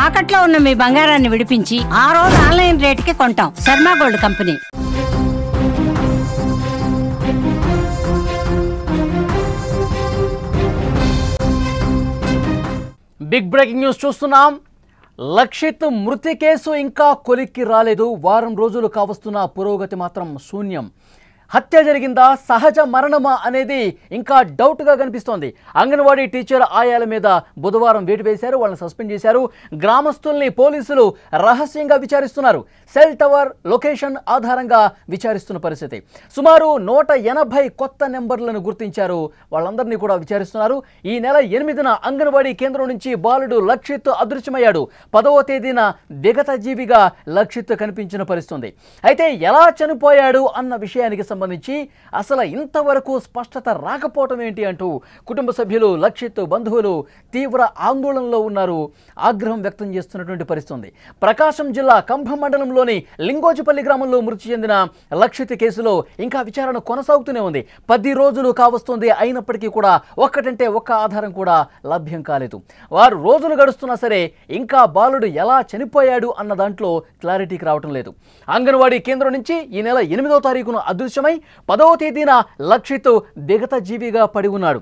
తాకట్లో ఉన్న మీ బంగారాన్ని విడిపించి ఆ రోజు ఆన్లైన్ రేటుకి కొంటాం. Sharma gold company. Big breaking news చూస్తున్నాం. లక్షిత్ మృతి కేసు ఇంకా కొలిక్కి రాలేదు. వారం రోజులు కావస్తున్న పురోగతి మాత్రం శూన్యం. హత్య జరిగిందా, సహజ మరణమా అనేది ఇంకా డౌట్గా కనిపిస్తోంది. అంగన్వాడీ టీచర్ ఆయాల మీద బుధవారం వేటు వేశారు, వాళ్ళని సస్పెండ్ చేశారు. గ్రామస్తుల్ని పోలీసులు రహస్యంగా విచారిస్తున్నారు. సెల్ టవర్ లొకేషన్ ఆధారంగా విచారిస్తున్న పరిస్థితి. సుమారు 180 కొత్త నెంబర్లను గుర్తించారు. వాళ్ళందరినీ కూడా విచారిస్తున్నారు. ఈ నెల 8న అంగన్వాడీ కేంద్రం నుంచి బాలుడు లక్షిత్ అదృశ్యమయ్యాడు. 10వ తేదీన విగత జీవిగా లక్షిత్ కనిపించిన పరిస్థితి. అయితే ఎలా చనిపోయాడు అన్న విషయానికి సంబంధించి అసలు ఇంతవరకు స్పష్టత రాకపోవటం ఏంటి అంటూ కుటుంబ సభ్యులు, లక్షిత్ బంధువులు తీవ్ర ఆందోళనలో ఉన్నారు. ఆగ్రహం వ్యక్తం చేస్తున్నటువంటి పరిస్థితి. ప్రకాశం జిల్లా కంభం మండలంలోని లింగోజిపల్లి గ్రామంలో మృతి చెందిన లక్షిత్ కేసులో ఇంకా విచారణ కొనసాగుతూనే ఉంది. 10 రోజులు కావస్తుంది. అయినప్పటికీ కూడా ఒక్కటంటే ఒక్క ఆధారం కూడా లభ్యం కాలేదు. వారు రోజులు గడుస్తున్నా సరే ఇంకా బాలుడు ఎలా చనిపోయాడు అన్న దాంట్లో క్లారిటీకి రావటం లేదు. అంగన్వాడీ కేంద్రం నుంచి ఈ నెల 8వ తారీఖున అదృశ్యమై 10వ తేదీన లక్షిత్ విగత జీవిగా పడి ఉన్నాడు.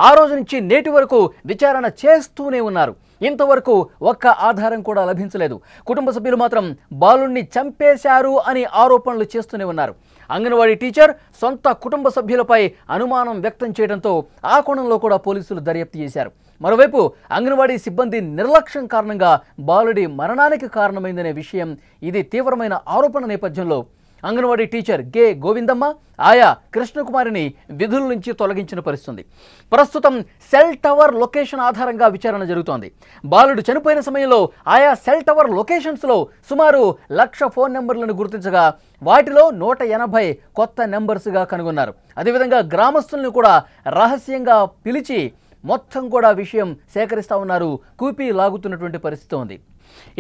ఆ రోజు నుంచి నేటి వరకు విచారణ చేస్తూనే ఉన్నారు. ఇంతవరకు ఒక్క ఆధారం కూడా లభించలేదు. కుటుంబ సభ్యులు మాత్రం బాలుణ్ణి చంపేశారు అని ఆరోపణలు చేస్తూనే ఉన్నారు. అంగన్వాడీ టీచర్ సొంత కుటుంబ సభ్యులపై అనుమానం వ్యక్తం చేయడంతో ఆ కోణంలో కూడా పోలీసులు దర్యాప్తు చేశారు. మరోవైపు అంగన్వాడీ సిబ్బంది నిర్లక్ష్యం కారణంగా బాలుడి మరణానికి కారణమైందనే విషయం ఇది తీవ్రమైన ఆరోపణ నేపథ్యంలో అంగన్వాడీ టీచర్ గే గోవిందమ్మ, ఆయా కృష్ణకుమారిని విధుల నుంచి తొలగించిన పరిస్థితి. ప్రస్తుతం సెల్ టవర్ లొకేషన్ ఆధారంగా విచారణ జరుగుతోంది. బాలుడు చనిపోయిన సమయంలో ఆయా సెల్ టవర్ లొకేషన్స్లో సుమారు 1,00,000 ఫోన్ నెంబర్లను గుర్తించగా వాటిలో 180 కొత్త నెంబర్స్గా కనుగొన్నారు. అదేవిధంగా గ్రామస్తులను కూడా రహస్యంగా పిలిచి మొత్తం కూడా విషయం సేకరిస్తూ ఉన్నారు. కూపీ లాగుతున్నటువంటి పరిస్థితి ఉంది.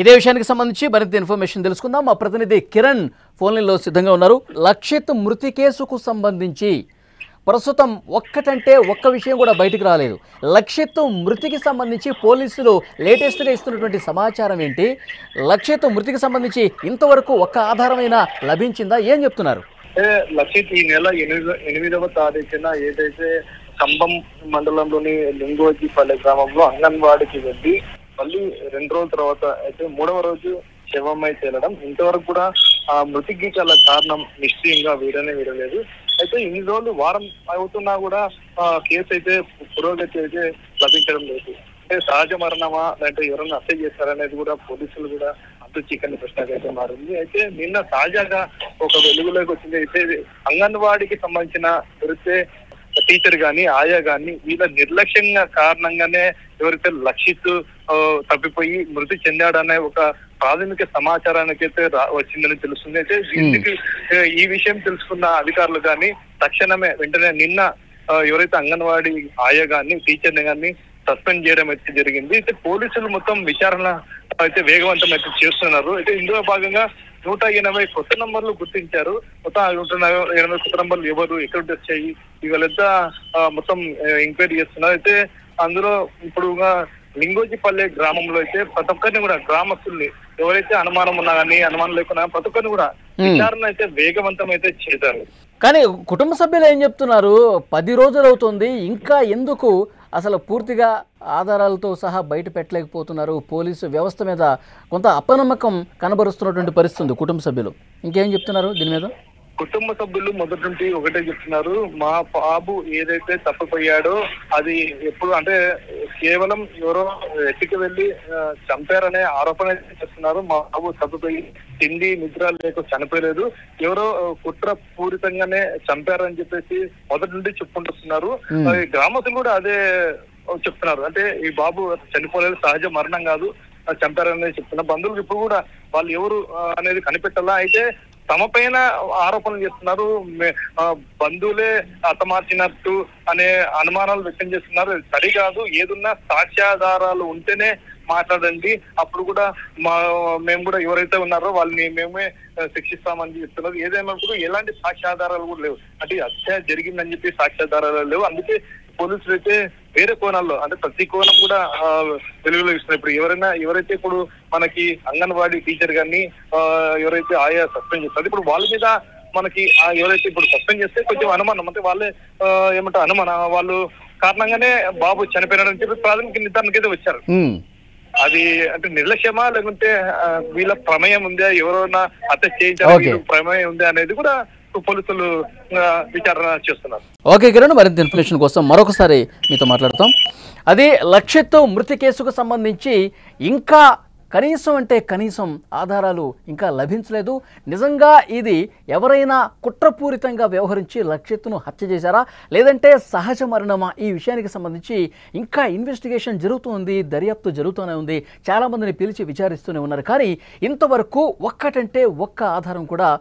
ఇదే విషయానికి సంబంధించి మరింత ఇన్ఫర్మేషన్ తెలుసుకుందాం. మా ప్రతినిధి కిరణ్ ఫోన్లైన్లో సిద్ధంగా ఉన్నారు. లక్షిత్ మృతి కేసుకు సంబంధించి ప్రస్తుతం ఒక్కటంటే ఒక్క విషయం కూడా బయటకు రాలేదు. లక్షిత్ మృతికి సంబంధించి పోలీసులు లేటెస్ట్గా ఇస్తున్నటువంటి సమాచారం ఏంటి? లక్షిత్ మృతికి సంబంధించి ఇంతవరకు ఒక్క ఆధారమైనా లభించిందా? ఏం చెప్తున్నారు? లక్షిత్ ఈ నెల 8వ తారీఖున ఏదైతే కంభం మండలంలోని లింగోజిపల్లి గ్రామంలో అంగన్వాడికి వెళ్ళి మళ్ళీ 2 రోజుల తర్వాత అయితే 3వ రోజు శవమై తేలడం, ఇంతవరకు కూడా ఆ మృతికి గల కారణం నిశ్చయంగా వీడలేదు. అయితే ఇన్ని రోజులు వారం అవుతున్నా కూడా కేసు అయితే పురోగతి అయితే లభించడం లేదు. అంటే సహజ మరణమా లేదంటే ఎవరైనా హత్య చేస్తారనేది కూడా పోలీసులు కూడా అంతు చిక్కని ప్రశ్నగా అయితే మారింది. అయితే నిన్న తాజాగా ఒక వెలుగులోకి వచ్చింది. అయితే అంగన్వాడికి సంబంధించిన ఎవరైతే టీచర్ గాని ఆయా గాని వీళ్ళ నిర్లక్ష్యంగా కారణంగానే ఎవరైతే లక్షిత్ తప్పిపోయి మృతి చెందాడనే ఒక ప్రాథమిక సమాచారానికి అయితే వచ్చిందని తెలుస్తుంది. అయితే దీనికి ఈ విషయం తెలుసుకున్న అధికారులు కానీ తక్షణమే వెంటనే నిన్న ఎవరైతే అంగన్వాడీ ఆయా గాని టీచర్ని గాని సస్పెండ్ చేయడం అయితే జరిగింది. అయితే పోలీసులు మొత్తం విచారణ అయితే వేగవంతం అయితే చేస్తున్నారు. అయితే ఇందులో భాగంగా 180 కొత్త నంబర్లు గుర్తించారు. మొత్తం 180 కొత్త నంబర్లు ఎవరు, ఎక్కడ వచ్చాయి, ఇవాళంతా మొత్తం ఎంక్వైరీ చేస్తున్నారు. అయితే అందులో ఇప్పుడు లింగోజిపల్లె గ్రామంలో అయితే ప్రతి ఒక్కరిని కూడా గ్రామస్తుల్ని ఎవరైతే అనుమానం ఉన్నా కానీ అనుమానం లేకున్నా ప్రతి ఒక్కరిని కూడా విచారణ అయితే వేగవంతం అయితే చేశారు. కానీ కుటుంబ సభ్యులు ఏం చెప్తున్నారు? 10 రోజులు అవుతుంది, ఇంకా ఎందుకు అసలు పూర్తిగా ఆధారాలతో సహా బయట పెట్టలేకపోతున్నారు? పోలీసు వ్యవస్థ మీద కొంత అపనమ్మకం కనబరుస్తున్నటువంటి పరిస్థితి కుటుంబ సభ్యులు. ఇంకేం చెప్తున్నారు దీని మీద? కుటుంబ సభ్యులు మొదటి నుంచి ఒకటే చెప్తున్నారు, మా బాబు ఏదైతే తప్పిపోయాడో అది ఎప్పుడు అంటే కేవలం ఎవరో ఎత్తికి వెళ్ళి చంపారనే ఆరోపణ చేస్తున్నారు. మా బాబు తప్పిపోయి తిండి నిద్ర లేక చనిపోయలేదు, ఎవరో కుట్ర పూరితంగానే చంపారని చెప్పేసి మొదటి నుండి చెప్పుకుంటున్నారు. గ్రామస్తులు కూడా అదే చెప్తున్నారు. అంటే ఈ బాబు చనిపోలేదు, సహజ మరణం కాదు, చంపారనేది చెప్తున్నారు. బంధువులకు ఇప్పుడు కూడా వాళ్ళు ఎవరు అనేది కనిపెట్టాలా. అయితే తమ పైన ఆరోపణలు చేస్తున్నారు. బంధువులే హతమార్చినట్టు అనే అనుమానాలు వ్యక్తం చేస్తున్నారు. సరికాదు, ఏదున్నా సాక్ష్యాధారాలు ఉంటేనే మాట్లాడండి, అప్పుడు కూడా మేము కూడా ఎవరైతే ఉన్నారో వాళ్ళని మేమే శిక్షిస్తామని చెప్తున్నారు. ఏదైనప్పుడు ఎలాంటి సాక్ష్యాధారాలు కూడా లేవు. అంటే హత్య జరిగిందని చెప్పి సాక్ష్యాధారాలు లేవు. అందుకే పోలీసులు అయితే వేరే కోణాల్లో అంటే ప్రతి కోణం కూడా వెలుగులో ఇస్తున్నారు. ఇప్పుడు ఎవరైతే ఇప్పుడు మనకి అంగన్వాడీ టీచర్ గారిని ఎవరైతే ఆయా సస్పెండ్ చేస్తారు, ఇప్పుడు వాళ్ళ మీద మనకి ఎవరైతే ఇప్పుడు సస్పెండ్ చేస్తే కొంచెం అనుమానం, అంటే వాళ్ళే ఏమంటారు అనుమానం, వాళ్ళు కారణంగానే బాబు చనిపోయినాడని చెప్పి ప్రాథమిక నిర్ధారణకి అయితే వచ్చారు. అది అంటే నిర్లక్ష్యమా లేకుంటే వీళ్ళ ప్రమేయం ఉందా, ఎవరైనా హత్య చేయించాలి ప్రమేయం ఉందా అనేది కూడా పోలీసులు విచారణ చేస్తున్నారు. ఓకే కిరణ్, మరింత ఇన్ఫర్మేషన్ కోసం మరొకసారి మీతో మాట్లాడతాం. అది లక్షిత్ మృతి కేసుకు సంబంధించి ఇంకా కనీసం ఆధారాలు ఇంకా లభించలేదు. నిజంగా ఇది ఎవరైనా కుట్రపూరితంగా వ్యవహరించి లక్షిత్ను హత్య చేశారా లేదంటే సహజ మరణమా, ఈ విషయానికి సంబంధించి ఇంకా ఇన్వెస్టిగేషన్ జరుగుతుంది, దర్యాప్తు జరుగుతూనే ఉంది. చాలామందిని పిలిచి విచారిస్తూనే ఉన్నారు. కానీ ఇంతవరకు ఒక్కటంటే ఒక్క ఆధారం కూడా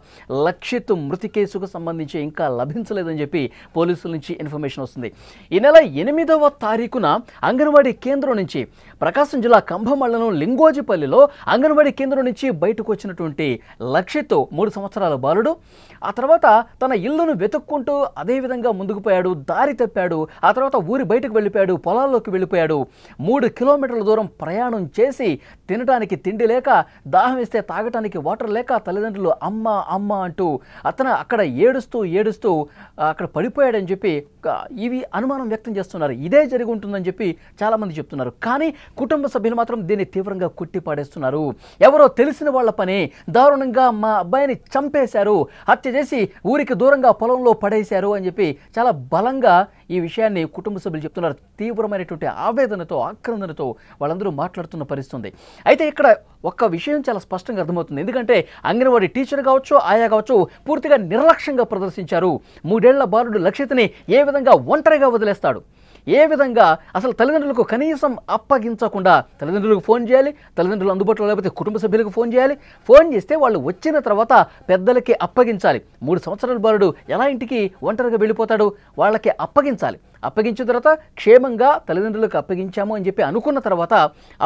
లక్షిత్ మృతి కేసుకు సంబంధించి ఇంకా లభించలేదని చెప్పి పోలీసుల నుంచి ఇన్ఫర్మేషన్ వస్తుంది. ఈ నెల 8వ తారీఖున అంగన్వాడీ కేంద్రం నుంచి ప్రకాశం జిల్లా కంభం మండలం లింగోజిపల్లిలో అంగన్వాడీ కేంద్రం నుంచి బయటకు వచ్చినటువంటి లక్షిత్ 3 సంవత్సరాల బాలుడు ఆ తర్వాత తన ఇల్లును వెతుక్కుంటూ అదేవిధంగా ముందుకు పోయాడు, దారి తప్పాడు. ఆ తర్వాత ఊరి బయటకు వెళ్ళిపోయాడు, పొలాల్లోకి వెళ్ళిపోయాడు. 3 కిలోమీటర్ల దూరం ప్రయాణం చేసి తినడానికి తిండి లేక, దాహం వేస్తే తాగటానికి వాటర్ లేక తల్లిదండ్రులు అమ్మ అమ్మ అంటూ అతను అక్కడ ఏడుస్తూ అక్కడ పడిపోయాడని చెప్పి ఇవి అనుమానం వ్యక్తం చేస్తున్నారు. ఇదే జరిగి ఉంటుందని చెప్పి చాలామంది చెప్తున్నారు. కానీ కుటుంబ సభ్యులు మాత్రం దీన్ని తీవ్రంగా కొట్టిపాడేస్తున్నారు. ఎవరో తెలిసిన వాళ్ళ పని, దారుణంగా మా అబ్బాయిని చంపేశారు, హత్య చేసి ఊరికి దూరంగా పొలంలో పడేశారు అని చెప్పి చాలా బలంగా ఈ విషయాన్ని కుటుంబ సభ్యులు చెప్తున్నారు. తీవ్రమైనటువంటి ఆవేదనతో, ఆక్రందనతో వాళ్ళందరూ మాట్లాడుతున్న పరిస్థితి. అయితే ఇక్కడ ఒక్క విషయం చాలా స్పష్టంగా అర్థమవుతుంది. ఎందుకంటే అంగన్వాడీ టీచర్ కావచ్చు, ఆయా కావచ్చు, పూర్తిగా నిర్లక్ష్యంగా ప్రదర్శించారు. 3 ఏళ్ల బాలుడు లక్షిత్ని ఏ విధంగా ఒంటరిగా వదిలేస్తాడు, ఏ విధంగా అసలు తల్లిదండ్రులకు కనీసం అప్పగించకుండా తల్లిదండ్రులకు ఫోన్ చేయాలి, తల్లిదండ్రులు అందుబాటులో లేకపోతే కుటుంబ సభ్యులకు ఫోన్ చేయాలి, ఫోన్ చేస్తే వాళ్ళు వచ్చిన తర్వాత పెద్దలకి అప్పగించాలి. 3 సంవత్సరాల బాలుడు ఎలా ఇంటికి ఒంటరిగా వెళ్ళిపోతాడు, వాళ్ళకి అప్పగించాలి. అప్పగించిన తర్వాత క్షేమంగా తల్లిదండ్రులకు అప్పగించాము అని చెప్పి అనుకున్న తర్వాత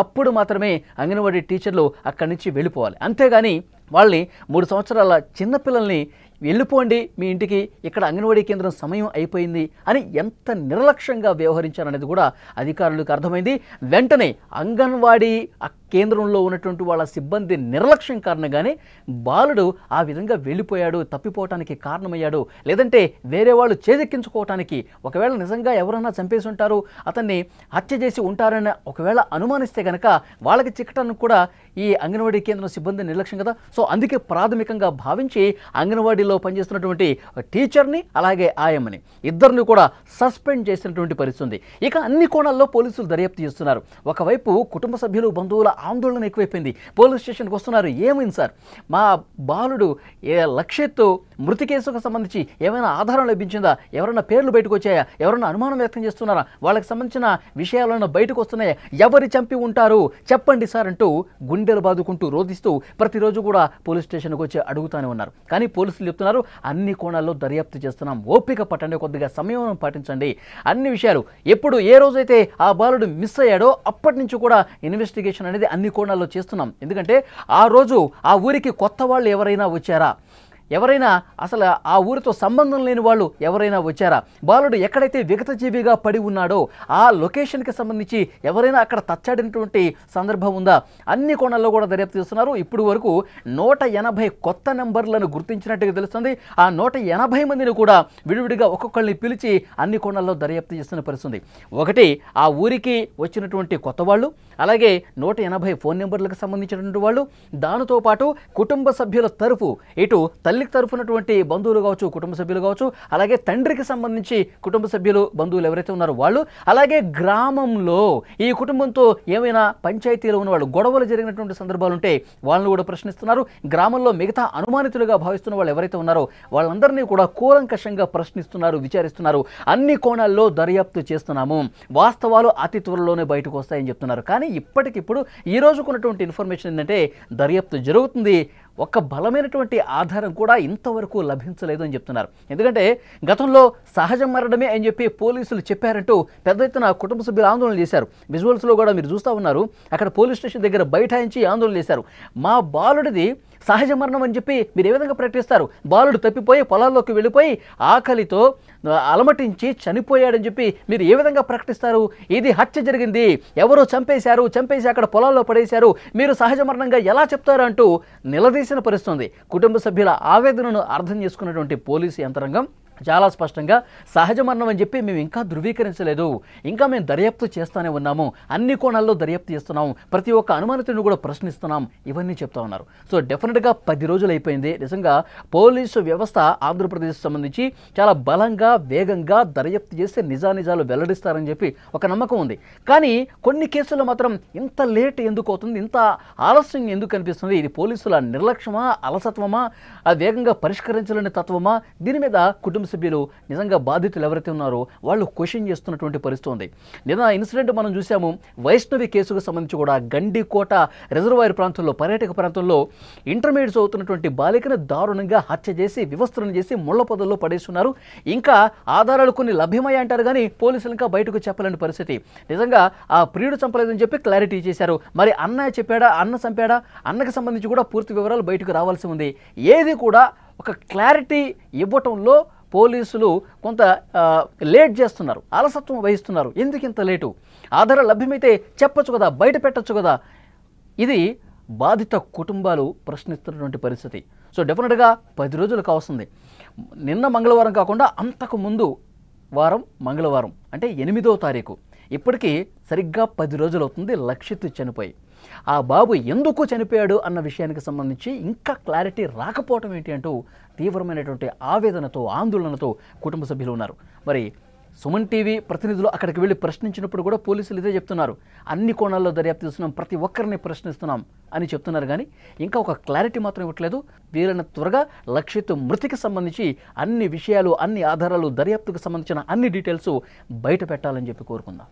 అప్పుడు మాత్రమే అంగన్వాడీ టీచర్లు అక్కడి నుంచి వెళ్ళిపోవాలి. అంతేగాని వాళ్ళని 3 సంవత్సరాల చిన్నపిల్లల్ని వెళ్ళిపోండి మీ ఇంటికి, ఇక్కడ అంగన్వాడీ కేంద్రం సమయం అయిపోయింది అని ఎంత నిర్లక్ష్యంగా వ్యవహరించారనేది కూడా అధికారులకు అర్థమైంది. వెంటనే అంగన్వాడీ కేంద్రంలో ఉన్నటువంటి వాళ్ళ సిబ్బంది నిర్లక్ష్యం కారణంగానే బాలుడు ఆ విధంగా వెళ్ళిపోయాడు, తప్పిపోవటానికి కారణమయ్యాడు. లేదంటే వేరే వాళ్ళు చేజెక్కించుకోవటానికి, ఒకవేళ నిజంగా ఎవరైనా చంపేసి ఉంటారు, అతన్ని హత్య చేసి ఉంటారని ఒకవేళ అనుమానిస్తే కనుక వాళ్ళకి చిక్కటానికి కూడా ఈ అంగన్వాడీ కేంద్రం సిబ్బంది నిర్లక్ష్యం కదా. సో అందుకే ప్రాథమికంగా భావించి అంగన్వాడీలో పనిచేస్తున్నటువంటి టీచర్ని అలాగే ఆయమ్మని ఇద్దరిని కూడా సస్పెండ్ చేసినటువంటి పరిస్థితి. ఇక అన్ని కోణాల్లో పోలీసులు దర్యాప్తు చేస్తున్నారు. ఒకవైపు కుటుంబ సభ్యులు, బంధువుల ఆందోళన ఎక్కువైపోయింది. పోలీస్ స్టేషన్కి వస్తున్నారు. ఏమైంది సార్, మా బాలుడు లక్షిత్ మృతి కేసుకు సంబంధించి ఏమైనా ఆధారం లభించిందా, ఎవరైనా పేర్లు బయటకు వచ్చాయా, ఎవరైనా అనుమానం వ్యక్తం చేస్తున్నారా, వాళ్ళకి సంబంధించిన విషయాలను బయటకు వస్తున్నాయా, ఎవరు చంపి ఉంటారు చెప్పండి సార్ అంటూ గుండెలు బాదుకుంటూ రోధిస్తూ ప్రతిరోజు కూడా పోలీస్ స్టేషన్కి వచ్చి అడుగుతూనే ఉన్నారు. కానీ పోలీసులు చెప్తున్నారు అన్ని కోణాల్లో దర్యాప్తు చేస్తున్నాం, ఓపిక పట్టండి, కొద్దిగా సమయం పాటించండి, అన్ని విషయాలు ఎప్పుడు ఏ రోజైతే ఆ బాలుడు మిస్ అయ్యాడో అప్పటి నుంచి కూడా ఇన్వెస్టిగేషన్ అనేది అన్ని కోణాల్లో చేస్తున్నాం. ఎందుకంటే ఆ రోజు ఆ ఊరికి కొత్త వాళ్ళు ఎవరైనా వచ్చారా, ఎవరైనా అసలు ఆ ఊరితో సంబంధం లేని వాళ్ళు ఎవరైనా వచ్చారా, బాలుడు ఎక్కడైతే విగతజీవిగా పడి ఉన్నాడో ఆ లొకేషన్కి సంబంధించి ఎవరైనా అక్కడ తచ్చాడినటువంటి సందర్భం ఉందా, అన్ని కోణాల్లో కూడా దర్యాప్తు చేస్తున్నారు. ఇప్పుడు వరకు 180 కొత్త నెంబర్లను గుర్తించినట్టుగా తెలుస్తుంది. ఆ 180 మందిని కూడా విడివిడిగా ఒక్కొక్కరిని పిలిచి అన్ని కోణాల్లో దర్యాప్తు చేస్తున్న పరిస్థితి. ఒకటి ఆ ఊరికి వచ్చినటువంటి కొత్త వాళ్ళు, అలాగే 180 ఫోన్ నెంబర్లకు సంబంధించినటువంటి వాళ్ళు, దానితో పాటు కుటుంబ సభ్యుల తరఫు ఇటు తల్లికి తరఫునటువంటి బంధువులు కావచ్చు, కుటుంబ సభ్యులు కావచ్చు, అలాగే తండ్రికి సంబంధించి కుటుంబ సభ్యులు, బంధువులు ఎవరైతే ఉన్నారో వాళ్ళు, అలాగే గ్రామంలో ఈ కుటుంబంతో ఏమైనా పంచాయతీలో ఉన్నవాళ్ళు గొడవలు జరిగినటువంటి సందర్భాలు ఉంటే వాళ్ళని కూడా ప్రశ్నిస్తున్నారు. గ్రామంలో మిగతా అనుమానితులుగా భావిస్తున్న వాళ్ళు ఎవరైతే ఉన్నారో వాళ్ళందరినీ కూడా కూలంకషంగా ప్రశ్నిస్తున్నారు, విచారిస్తున్నారు. అన్ని కోణాల్లో దర్యాప్తు చేస్తున్నాము, వాస్తవాలు అతి త్వరలోనే బయటకు వస్తాయని చెప్తున్నారు. కానీ ఇప్పటికిప్పుడు ఈ రోజుకున్నటువంటి ఇన్ఫర్మేషన్ ఏంటంటే దర్యాప్తు జరుగుతుంది, ఒక్క బలమైనటువంటి ఆధారం కూడా ఇంతవరకు లభించలేదు అని చెప్తున్నారు. ఎందుకంటే గతంలో సహజ మరణమే అని చెప్పి పోలీసులు చెప్పారంటూ పెద్ద ఎత్తున కుటుంబ సభ్యులు ఆందోళన చేశారు. విజువల్స్లో కూడా మీరు చూస్తూ ఉన్నారు, అక్కడ పోలీస్ స్టేషన్ దగ్గర బైఠాయించి ఆందోళన చేశారు. మా బాలుడిది సహజ మరణం అని చెప్పి మీరు ఏ విధంగా ప్రకటిస్తారు? బాలుడు తప్పిపోయి పొలాల్లోకి వెళ్ళిపోయి ఆకలితో అలమటించి చనిపోయాడని చెప్పి మీరు ఏ విధంగా ప్రకటిస్తారు? ఇది హత్య జరిగింది, ఎవరో చంపేసి అక్కడ పొలాల్లో పడేశారు, మీరు సహజ మరణంగా ఎలా చెప్తారు అంటూ నిలదీసిన పరిస్థితుంది. కుటుంబ సభ్యుల ఆవేదనను అర్థం చేసుకున్నటువంటి పోలీసు యంత్రాంగం చాలా స్పష్టంగా సహజ మరణం అని చెప్పి మేము ఇంకా ధృవీకరించలేదు, ఇంకా మేము దర్యాప్తు చేస్తూనే ఉన్నాము, అన్ని కోణాల్లో దర్యాప్తు చేస్తున్నాము, ప్రతి ఒక్క అనుమానితుడిని కూడా ప్రశ్నిస్తున్నాం, ఇవన్నీ చెప్తా ఉన్నారు. సో డెఫినెట్గా 10 రోజులు అయిపోయింది. నిజంగా పోలీసు వ్యవస్థ ఆంధ్రప్రదేశ్ సంబంధించి చాలా బలంగా వేగంగా దర్యాప్తు చేసి నిజానిజాలు వెల్లడిస్తారని చెప్పి ఒక నమ్మకం ఉంది. కానీ కొన్ని కేసుల్లో మాత్రం ఇంత లేట్ ఎందుకు అవుతుంది, ఇంత ఆలస్యం ఎందుకు అనిపిస్తుంది? ఇది పోలీసుల నిర్లక్ష్యమా, అలసత్వమా, వేగంగా పరిష్కరించాలనే తత్వమా? దీని మీద కుటుంబ సభ్యులు నిజంగా బాధితులు ఎవరైతే ఉన్నారో వాళ్ళు క్వశ్చన్ చేస్తున్నటువంటి పరిస్థితి ఉంది. నిన్న ఇన్సిడెంట్ మనం చూసాము. వైష్ణవి కేసుకు సంబంధించి కూడా గండికోట రిజర్వాయర్ ప్రాంతంలో, పర్యాటక ప్రాంతంలో ఇంటర్మీడియట్ చదువుతున్నటువంటి బాలికను దారుణంగా హత్య చేసి వివస్త్రణ చేసి ముళ్ల పొదల్లో పడేస్తున్నారు. ఇంకా ఆధారాలు కొన్ని లభ్యమయ్యాయి అంటారు కానీ పోలీసులు ఇంకా బయటకు చెప్పలేని పరిస్థితి. నిజంగా ఆ ప్రియుడు చంపలేదని చెప్పి క్లారిటీ చేశారు. మరి అన్నయ్య చెప్పాడా, అన్న చంపాడా, అన్నకు సంబంధించి కూడా పూర్తి వివరాలు బయటకు రావాల్సి ఉంది. ఏది కూడా ఒక క్లారిటీ ఇవ్వటంలో పోలీసులు కొంత లేట్ చేస్తున్నారు, అలసత్వం వహిస్తున్నారు. ఎందుకు ఇంత లేటు? ఆధారాలు లభ్యమైతే చెప్పొచ్చు కదా, బయట పెట్టచ్చు కదా. ఇది బాధిత కుటుంబాలు ప్రశ్నిస్తున్నటువంటి పరిస్థితి. సో డెఫినెట్గా 10 రోజులు కావస్తుంది. నిన్న మంగళవారం కాకుండా అంతకు ముందు వారం మంగళవారం అంటే 8వ తారీఖు, ఇప్పటికీ సరిగ్గా 10 రోజులు అవుతుంది లక్షిత్ చనిపోయి. ఆ బాబు ఎందుకు చనిపోయాడు అన్న విషయానికి సంబంధించి ఇంకా క్లారిటీ రాకపోవటం ఏంటి అంటూ తీవ్రమైనటువంటి ఆవేదనతో, ఆందోళనతో కుటుంబ సభ్యులు ఉన్నారు. మరి సుమన్ టీవీ ప్రతినిధులు అక్కడికి వెళ్ళి ప్రశ్నించినప్పుడు కూడా పోలీసులు ఇదే చెప్తున్నారు, అన్ని కోణాల్లో దర్యాప్తు చేస్తున్నాం, ప్రతి ఒక్కరిని ప్రశ్నిస్తున్నాం అని చెప్తున్నారు. కానీ ఇంకా ఒక క్లారిటీ మాత్రం ఇవ్వట్లేదు. వీళ్ళని త్వరగా లక్షిత్ మృతికి సంబంధించి అన్ని విషయాలు, అన్ని ఆధారాలు, దర్యాప్తుకు సంబంధించిన అన్ని డీటెయిల్స్ బయట పెట్టాలని చెప్పి కోరుకుందాం.